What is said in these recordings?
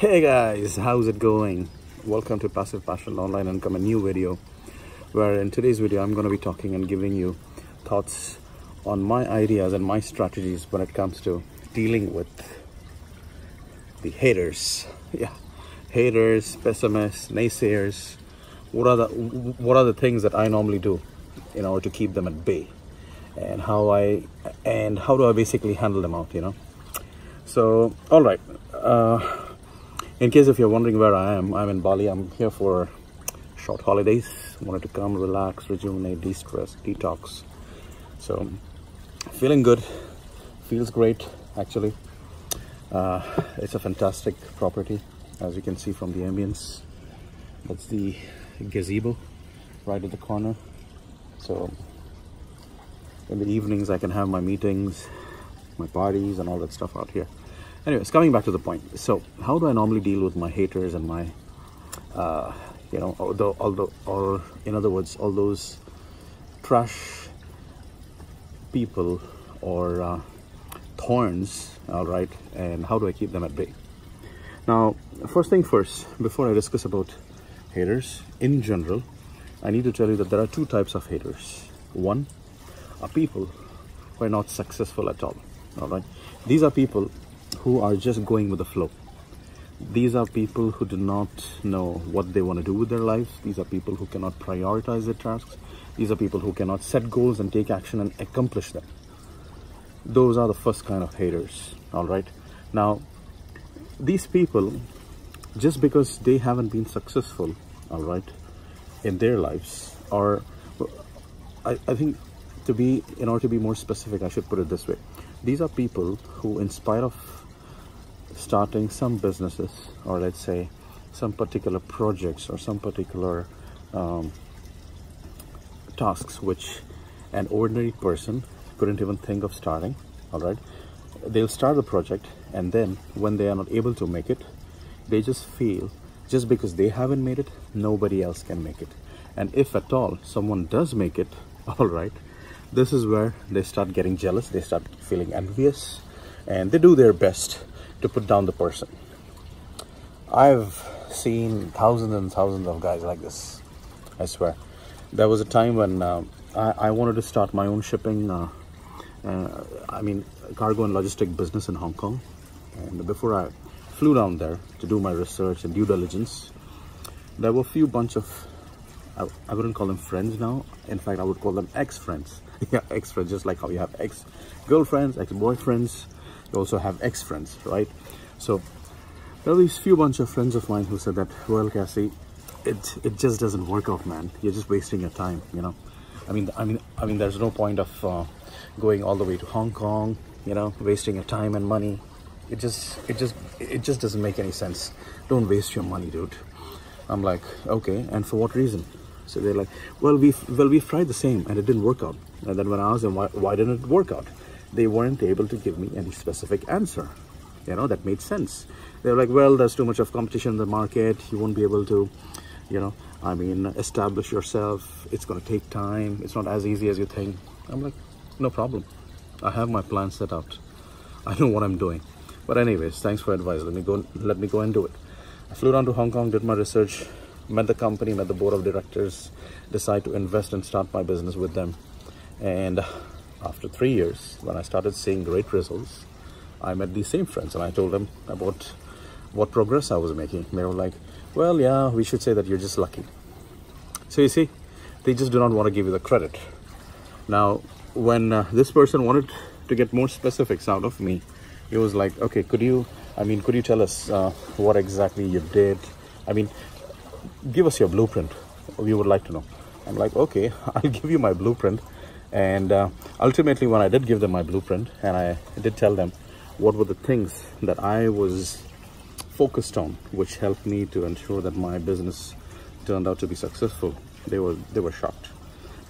Hey guys, how's it going? Welcome to Passive Passion Online Income, a new video where in today's video I'm going to be talking and giving you thoughts on my ideas and my strategies when it comes to dealing with the haters. Yeah, haters, pessimists, naysayers. What are the things that I normally do in order to keep them at bay, and how do I basically handle them out, So, all right. In case if you're wondering where I am, I'm in Bali. I'm here for short holidays. Wanted to come, relax, rejuvenate, de-stress, detox. So, feeling good. Feels great, actually. It's a fantastic property, as you can see from the ambience. That's the gazebo right at the corner. So, in the evenings, I can have my meetings, my parties, and all that stuff out here. Anyways, coming back to the point. So, how do I normally deal with my haters and my, or in other words, all those trash people or thorns, all right, and how do I keep them at bay? Now, first thing first, before I discuss about haters in general, I need to tell you that there are two types of haters. One are people who are not successful at all right? These are people who are just going with the flow. These are people who do not know what they want to do with their lives. These are people who cannot prioritize their tasks. These are people who cannot set goals and take action and accomplish them. Those are the first kind of haters, all right? Now, these people, just because they haven't been successful, all right, in their lives, or I think in order to be more specific, I should put it this way. These are people who, in spite of starting some businesses, or let's say some particular projects or some particular tasks which an ordinary person couldn't even think of starting, all right, they'll start the project, and then when they are not able to make it, they just feel just because they haven't made it, nobody else can make it. And if at all someone does make it, all right, this is where they start getting jealous, they start feeling envious, and they do their best to put down the person. I've seen thousands and thousands of guys like this, I swear. There was a time when I wanted to start my own shipping, cargo and logistic business in Hong Kong. And before I flew down there to do my research and due diligence, there were a few bunch of, I wouldn't call them friends now. In fact, I would call them ex-friends. Yeah, ex-friends, just like how you have ex-girlfriends, ex-boyfriends. You also have ex-friends, right? So there were these few bunch of friends of mine who said that, well, Cassie, it just doesn't work out, man. You're just wasting your time, I mean, there's no point of going all the way to Hong Kong, wasting your time and money. It just doesn't make any sense. Don't waste your money, dude. I'm like, okay, and for what reason? So they're like, well, we've tried the same and it didn't work out. And then when I asked them why didn't it work out, they weren't able to give me any specific answer, that made sense. They're like, well, there's too much of competition in the market. You won't be able to, establish yourself. It's going to take time. It's not as easy as you think. I'm like, no problem. I have my plan set out. I know what I'm doing. But anyways, thanks for advice. Let me go and do it. I flew down to Hong Kong, did my research, met the company, met the board of directors, decided to invest and start my business with them. And after 3 years, when I started seeing great results, I met these same friends and I told them about what progress I was making. They were like, well, yeah, we should say that you're just lucky. So you see, they just do not want to give you the credit. Now, when this person wanted to get more specifics out of me, he was like, okay, could you tell us what exactly you did? Give us your blueprint. We would like to know. I'm like, okay, I'll give you my blueprint. And ultimately, when I did give them my blueprint and I did tell them what were the things that I was focused on, which helped me to ensure that my business turned out to be successful, they were shocked.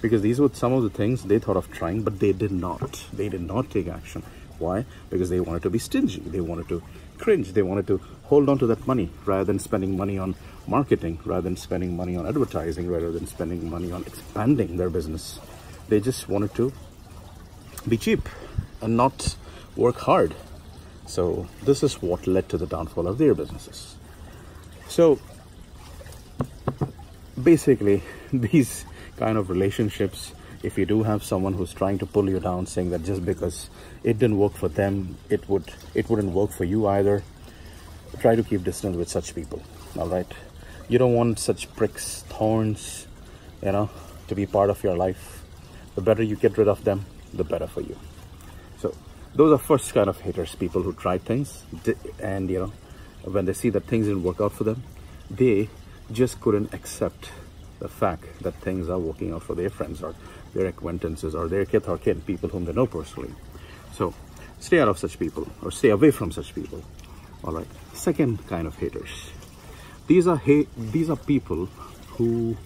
Because these were some of the things they thought of trying, but they did not. They did not take action. Why? Because they wanted to be stingy. They wanted to cringe. They wanted to hold on to that money rather than spending money on marketing, rather than spending money on advertising, rather than spending money on expanding their business. They just wanted to be cheap and not work hard. So this is what led to the downfall of their businesses. So basically, these kind of relationships, if you do have someone who's trying to pull you down, saying that just because it didn't work for them, it wouldn't work for you either, try to keep distance with such people. All right, you don't want such pricks, thorns, you know, to be part of your life. The better you get rid of them, the better for you. So those are first kind of haters, people who try things and, you know, when they see that things didn't work out for them, they just couldn't accept the fact that things are working out for their friends or their acquaintances or their kith or kin, people whom they know personally. So stay out of such people, or stay away from such people. All right. Second kind of haters. These are people who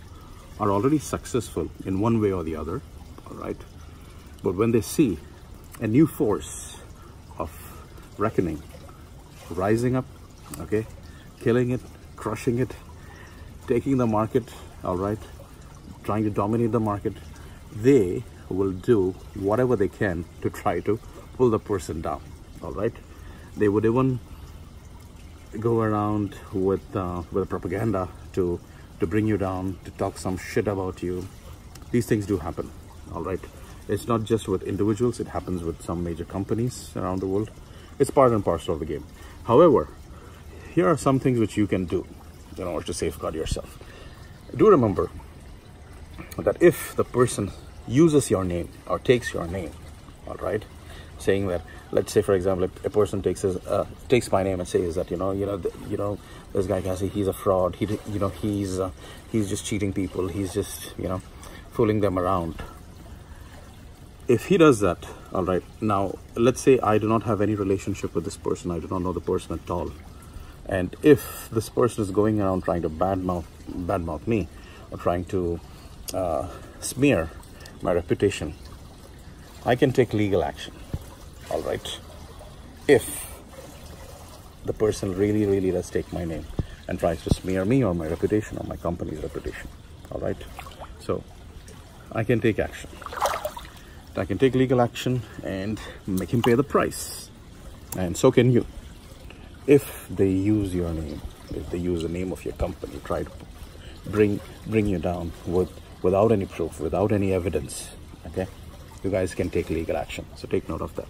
are already successful in one way or the other. All right. But when they see a new force of reckoning rising up, okay, killing it, crushing it, taking the market, all right, trying to dominate the market, they will do whatever they can to try to pull the person down. All right, they would even go around with a propaganda to bring you down, to talk some shit about you. These things do happen. All right, it's not just with individuals, it happens with some major companies around the world. It's part and parcel of the game. However, here are some things which you can do in order to safeguard yourself. Do remember that if the person uses your name or takes your name, all right, saying that, let's say for example, a person takes my name and says that, you know, this guy Cassie, he's a fraud. He's just cheating people. He's just, you know, fooling them around. If he does that, all right, now let's say I do not have any relationship with this person. I do not know the person at all. And if this person is going around trying to badmouth me, or trying to smear my reputation, I can take legal action. All right, if the person really does take my name and tries to smear me or my reputation or my company's reputation. All right, so I can take action. I can take legal action and make him pay the price, and so can you. If they use your name, if they use the name of your company, try to bring you down without any proof, without any evidence, okay, you guys can take legal action. So take note of that,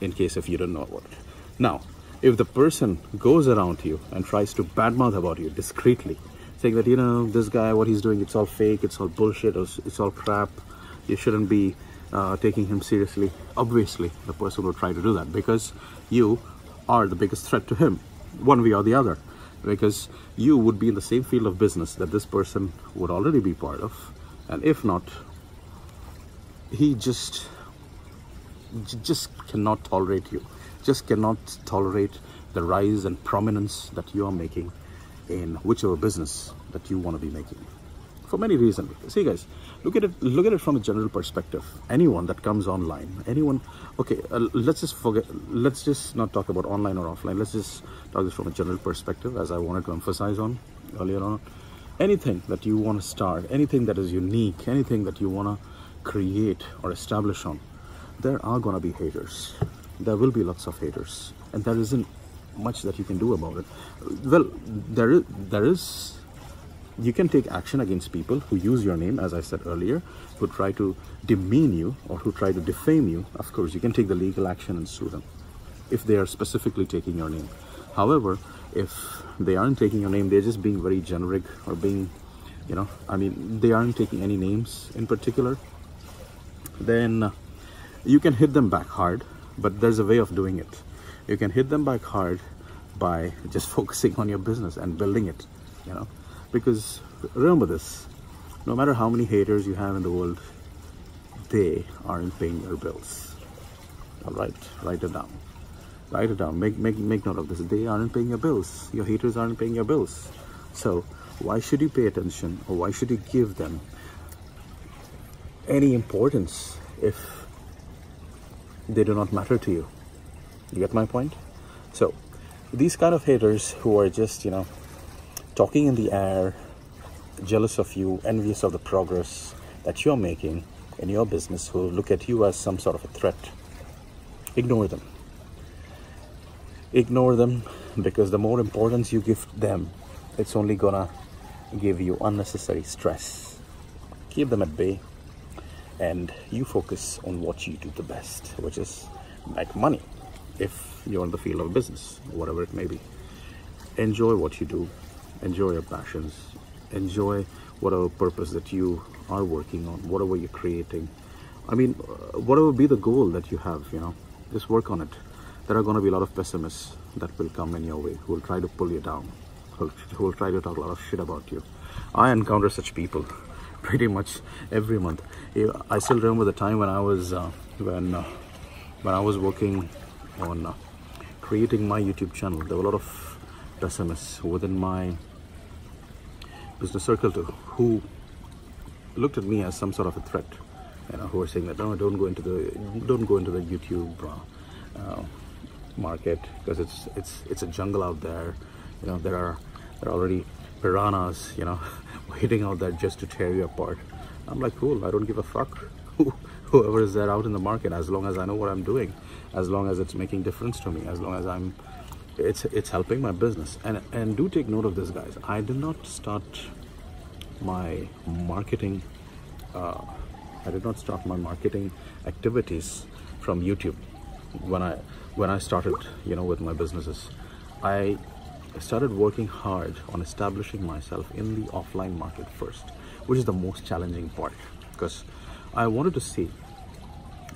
in case if you don't know about it. Now, if the person goes around to you and tries to badmouth about you discreetly, saying that, you know, this guy, what he's doing, it's all fake, it's all bullshit, it's all crap, you shouldn't be taking him seriously, obviously the person will try to do that, because you are the biggest threat to him, one way or the other, because you would be in the same field of business that this person would already be part of. And if not, he just cannot tolerate you, just cannot tolerate the rise and prominence that you are making in whichever business that you want to be making, for many reasons. See guys, look at it from a general perspective. Anyone that comes online, anyone, okay, let's just not talk about online or offline. Let's just talk this from a general perspective, as I wanted to emphasize on earlier on. Anything that you want to start, anything that is unique, anything that you want to create or establish on, there are going to be haters. There will be lots of haters, and there isn't much that you can do about it. Well, there is. You can take action against people who use your name, as I said earlier, who try to demean you or who try to defame you. Of course, you can take the legal action and sue them if they are specifically taking your name. However, if they aren't taking your name, they're just being very generic, or being, you know, I mean, they aren't taking any names in particular, then you can hit them back hard. But there's a way of doing it. You can hit them back hard by just focusing on your business and building it, you know. Because remember this, no matter how many haters you have in the world, they aren't paying your bills. All right, write it down. Write it down. Make note of this. They aren't paying your bills. Your haters aren't paying your bills. So why should you pay attention, or why should you give them any importance if they do not matter to you? You get my point? So these kind of haters who are just, you know, talking in the air, jealous of you, envious of the progress that you're making in your business, who look at you as some sort of a threat, ignore them. Ignore them, because the more importance you give them, it's only gonna give you unnecessary stress. Keep them at bay, and you focus on what you do the best, which is make money. If you're in the field of business, whatever it may be, enjoy what you do, enjoy your passions, enjoy whatever purpose that you are working on, whatever you're creating. I mean, whatever be the goal that you have, just work on it. There are going to be a lot of pessimists that will come in your way, who will try to pull you down, who will try to talk a lot of shit about you. I encounter such people pretty much every month. I still remember the time when I was when I was working on creating my YouTube channel. There were a lot of pessimists within my business circle too, who looked at me as some sort of a threat. Who were saying that no, don't go into the YouTube market, because it's a jungle out there. There are already piranhas, waiting out there just to tear you apart. I'm like, cool, I don't give a fuck whoever is there out in the market, as long as I know what I'm doing, as long as it's making difference to me, as long as it's helping my business. And do take note of this, guys. I did not start my marketing activities from YouTube. When I started, with my businesses, I started working hard on establishing myself in the offline market first, which is the most challenging part, because I wanted to see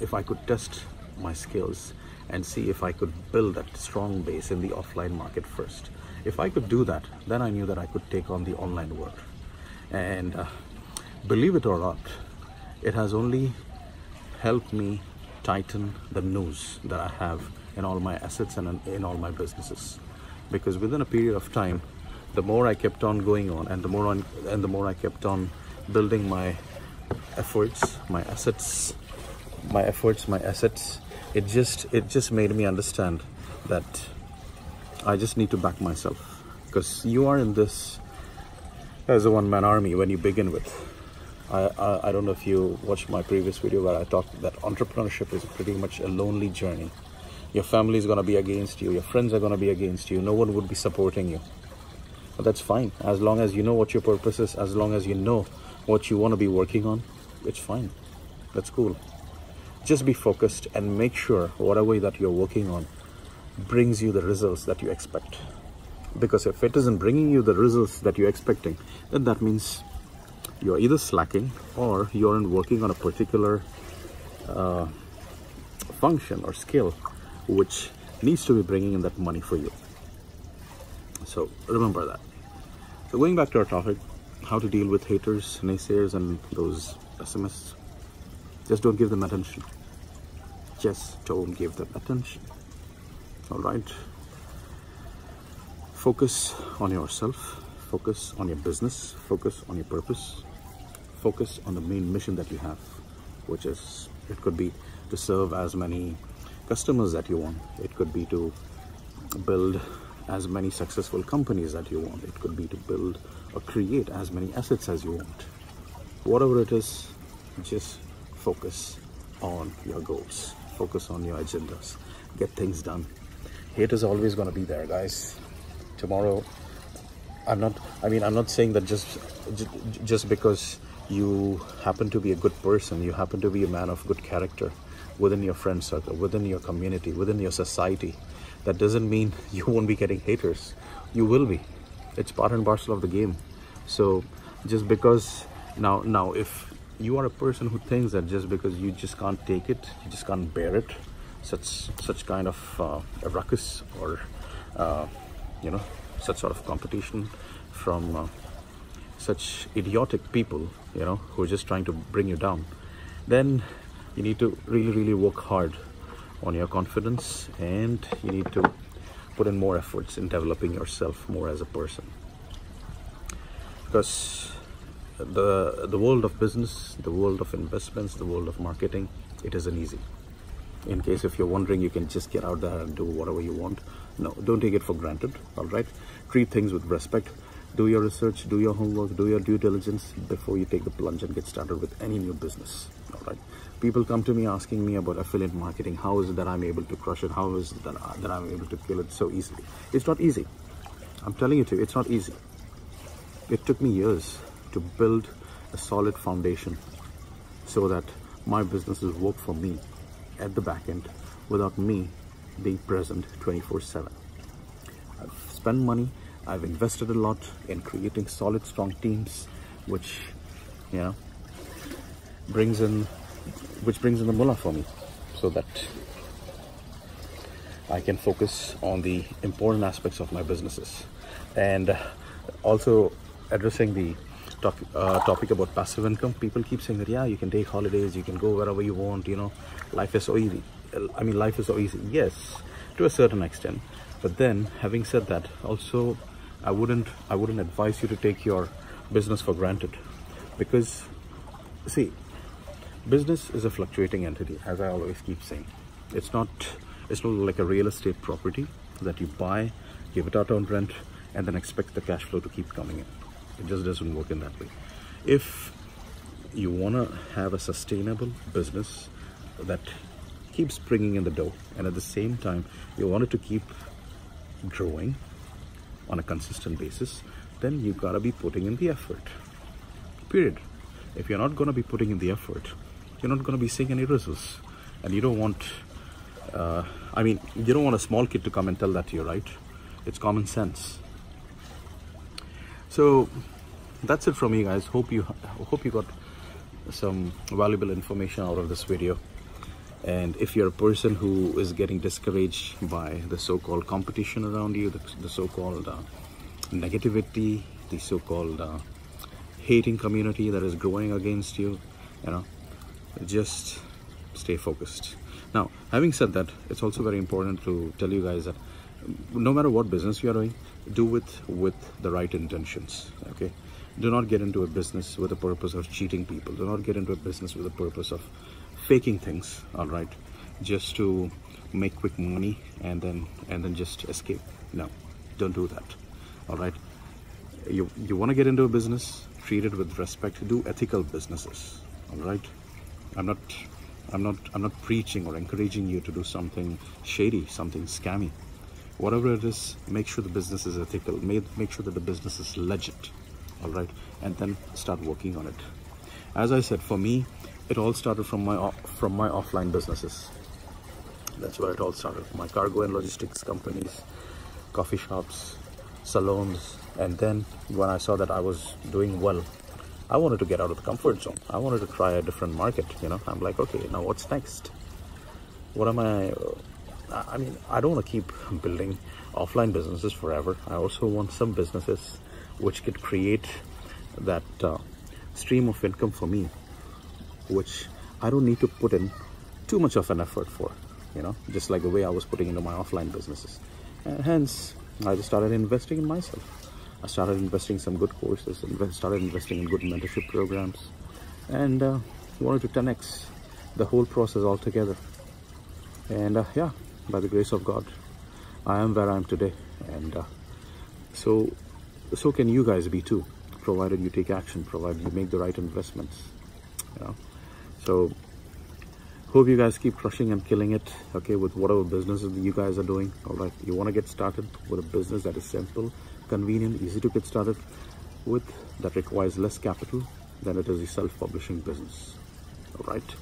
if I could test my skills and see if I could build that strong base in the offline market first. If I could do that, then I knew that I could take on the online world. And believe it or not, it has only helped me tighten the noose that I have in all my assets and in all my businesses. Because within a period of time, the more I kept on going on, and the more I kept on building my efforts, my assets, it just made me understand that I just need to back myself. Because you are in this as a one-man army when you begin with. I don't know if you watched my previous video where I talked that entrepreneurship is pretty much a lonely journey. Your family is going to be against you, your friends are going to be against you, no one would be supporting you. But that's fine, as long as you know what your purpose is, as long as you know what you want to be working on, it's fine. That's cool. Just be focused and make sure whatever that you're working on brings you the results that you expect. Because if it isn't bringing you the results that you're expecting, then that means you're either slacking or you're working on a particular function or skill which needs to be bringing in that money for you. So remember that. So going back to our topic, how to deal with haters, naysayers, and those pessimists. Just don't give them attention. Just don't give them attention. All right. Focus on yourself. Focus on your business. Focus on your purpose. Focus on the main mission that you have, which is, it could be to serve as many customers that you want. It could be to build as many successful companies that you want. It could be to build or create as many assets as you want. Whatever it is, just focus on your goals. Focus on your agendas. Get things done. Hate is always going to be there, guys. Tomorrow, I'm not saying that just because you happen to be a good person, you happen to be a man of good character within your friend circle, within your community, within your society, that doesn't mean you won't be getting haters. You will be. It's part and parcel of the game. So just because now if you are a person who thinks that just because you just can't take it, you just can't bear it, such kind of a ruckus or such sort of competition from such idiotic people, who are just trying to bring you down, then you need to really work hard on your confidence, and you need to put in more efforts in developing yourself more as a person. Because the world of business, the world of investments, the world of marketing, it isn't easy. In case if you're wondering, you can just get out there and do whatever you want. No, don't take it for granted. All right, treat things with respect. Do your research, do your homework, do your due diligence before you take the plunge and get started with any new business. All right. People come to me asking me about affiliate marketing. How is it that I'm able to crush it? How is it that I'm able to kill it so easily? It's not easy. I'm telling you, it's not easy. It took me years to build a solid foundation so that my businesses work for me at the back end without me being present 24/7. I've spent money, I've invested a lot in creating solid, strong teams, which, you know, brings in the mullah for me, so that I can focus on the important aspects of my businesses. And also addressing the topic about passive income. People keep saying that, yeah, you can take holidays, you can go wherever you want, you know, life is so easy. I mean, life is so easy. Yes, to a certain extent. But then, having said that, also, I wouldn't advise you to take your business for granted, because, see, business is a fluctuating entity, as I always keep saying. It's not like a real estate property that you buy, give it out on rent, and then expect the cash flow to keep coming in. It just doesn't work in that way. If you want to have a sustainable business that keeps bringing in the dough, and at the same time you want it to keep growing on a consistent basis, then you gotta be putting in the effort, period. If you're not gonna be putting in the effort, you're not gonna be seeing any results. And you don't want you don't want a small kid to come and tell that to you, right? It's common sense. So that's it from me, guys. Hope you got some valuable information out of this video. And if you're a person who is getting discouraged by the so-called competition around you, the so-called negativity, the so-called hating community that is growing against you, you know, just stay focused. Now, having said that, it's also very important to tell you guys that no matter what business you are doing, do it with the right intentions, okay? Do not get into a business with the purpose of cheating people. Do not get into a business with the purpose of faking things, all right, just to make quick money and then just escape. No, don't do that, all right? You want to get into a business, treat it with respect. Do ethical businesses, all right? I'm not preaching or encouraging you to do something shady, something scammy. Whatever it is, make sure the business is ethical. Make sure that the business is legit, all right? And then start working on it. As I said, for me, it all started from my offline businesses. That's where it all started. My cargo and logistics companies, coffee shops, salons. And then when I saw that I was doing well, I wanted to get out of the comfort zone. I wanted to try a different market, you know. I'm like, okay, now what's next? What am I mean, I don't want to keep building offline businesses forever. I also want some businesses which could create that stream of income for me, which I don't need to put in too much of an effort for, you know, just like the way I was putting into my offline businesses. And hence, I just started investing in myself. I started investing some good courses, started investing in good mentorship programs, and wanted to 10x the whole process altogether. And yeah, by the grace of God, I am where I am today. And so can you guys be too, provided you take action, provided you make the right investments, you know. So hope you guys keep crushing and killing it, okay, with whatever businesses you guys are doing. All right, you want to get started with a business that is simple, convenient, easy to get started with, that requires less capital than it is a self-publishing business. All right,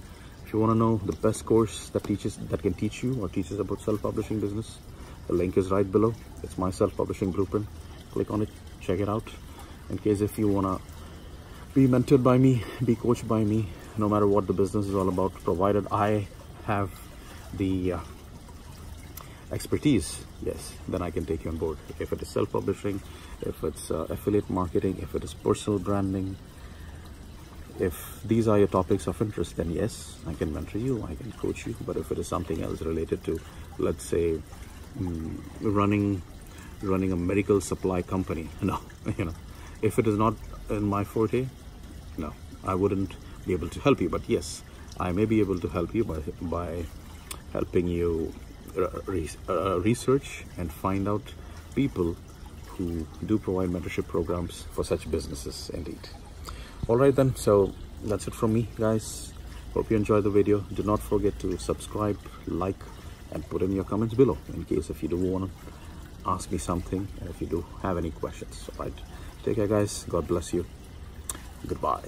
if you want to know the best course that can teach you or teaches about self-publishing business, the link is right below. It's my self-publishing blueprint. Click on it, check it out. In case if you want to be mentored by me, be coached by me, no matter what the business is all about, provided I have the expertise, yes, then I can take you on board. If it is self-publishing, if it's affiliate marketing, if it is personal branding, if these are your topics of interest, then yes, I can mentor you, I can coach you. But if it is something else related to, let's say, running a medical supply company, no, you know, if it is not in my forte, no, I wouldn't be able to help you. But yes, I may be able to help you by helping you research and find out people who do provide mentorship programs for such businesses indeed. All right then, so that's it from me, guys. Hope you enjoyed the video. Do not forget to subscribe, like, and put in your comments below in case if you do want to ask me something and if you do have any questions. All right, Take care, guys. God bless you. Goodbye.